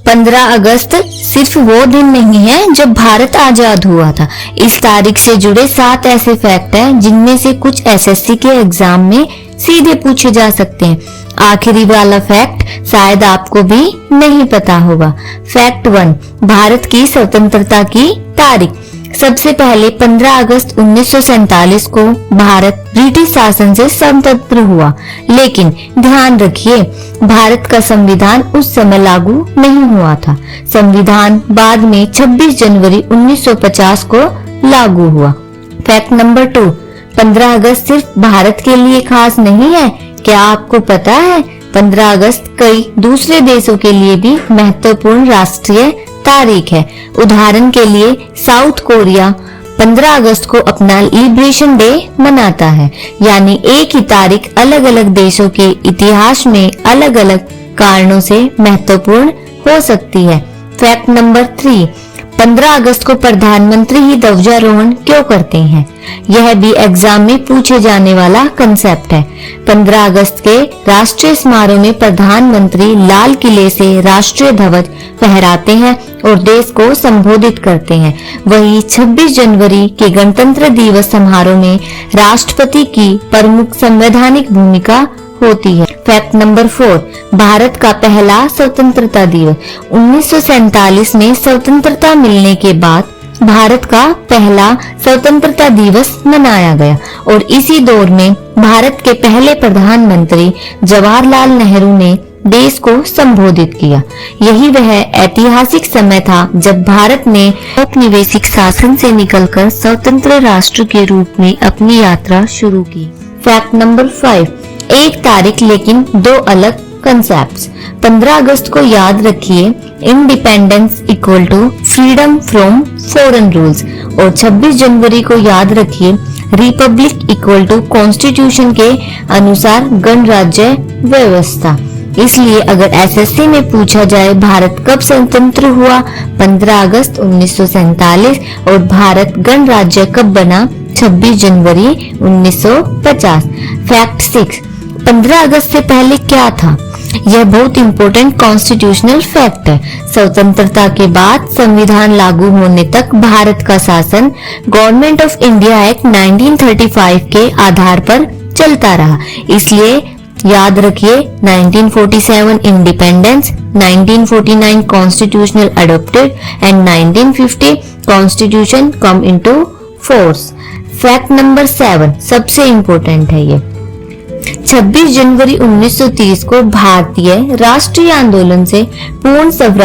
15 अगस्त सिर्फ वो दिन नहीं है जब भारत आजाद हुआ था। इस तारीख से जुड़े 7 ऐसे फैक्ट हैं जिनमें से कुछ एसएससी के एग्जाम में सीधे पूछे जा सकते हैं। आखिरी वाला फैक्ट शायद आपको भी नहीं पता होगा। फैक्ट 1, भारत की स्वतंत्रता की तारीख। सबसे पहले 15 अगस्त 1947 को भारत ब्रिटिश शासन से स्वतंत्र हुआ, लेकिन ध्यान रखिए भारत का संविधान उस समय लागू नहीं हुआ था। संविधान बाद में 26 जनवरी 1950 को लागू हुआ। फैक्ट नंबर 2, 15 अगस्त सिर्फ भारत के लिए खास नहीं है। क्या आपको पता है 15 अगस्त कई दूसरे देशों के लिए भी महत्वपूर्ण राष्ट्रीय तारीख है। उदाहरण के लिए साउथ कोरिया 15 अगस्त को अपना लिबरेशन डे मनाता है। यानी एक ही तारीख अलग अलग देशों के इतिहास में अलग अलग कारणों से महत्वपूर्ण हो सकती है। फैक्ट नंबर 3, 15 अगस्त को प्रधानमंत्री ही ध्वजारोहण क्यों करते हैं? यह भी एग्जाम में पूछे जाने वाला कंसेप्ट है। 15 अगस्त के राष्ट्रीय समारोह में प्रधानमंत्री लाल किले से राष्ट्रीय ध्वज फहराते हैं और देश को संबोधित करते हैं। वहीं 26 जनवरी के गणतंत्र दिवस समारोह में राष्ट्रपति की प्रमुख संवैधानिक भूमिका होती है। फैक्ट नंबर 4, भारत का पहला स्वतंत्रता दिवस। 1947 में स्वतंत्रता मिलने के बाद भारत का पहला स्वतंत्रता दिवस मनाया गया और इसी दौर में भारत के पहले प्रधानमंत्री जवाहरलाल नेहरू ने देश को संबोधित किया। यही वह ऐतिहासिक समय था जब भारत ने औपनिवेशिक शासन से निकलकर स्वतंत्र राष्ट्र के रूप में अपनी यात्रा शुरू की। फैक्ट नंबर 5, एक तारीख लेकिन 2 अलग कंसेप्ट्स। 15 अगस्त को याद रखिए independence equal to freedom from foreign rules और 26 जनवरी को याद रखिए रिपब्लिक इक्वल टू कॉन्स्टिट्यूशन के अनुसार गणराज्य व्यवस्था। इसलिए अगर एसएससी में पूछा जाए भारत कब स्वतंत्र हुआ 15 अगस्त 1947 और भारत गणराज्य कब बना 26 जनवरी 1950। फैक्ट 6, 15 अगस्त से पहले क्या था? यह बहुत इंपॉर्टेंट कॉन्स्टिट्यूशनल फैक्ट है। स्वतंत्रता के बाद संविधान लागू होने तक भारत का शासन गवर्नमेंट ऑफ इंडिया एक्ट 1935 के आधार पर चलता रहा। इसलिए याद रखिए 1947 independence, 1949 constitutional adopted and 1950 constitution come into force. Fact number 7 सबसे इंपॉर्टेंट है ये। 26 जनवरी 1930 को भारतीय राष्ट्रीय आंदोलन से पूर्ण स्वराज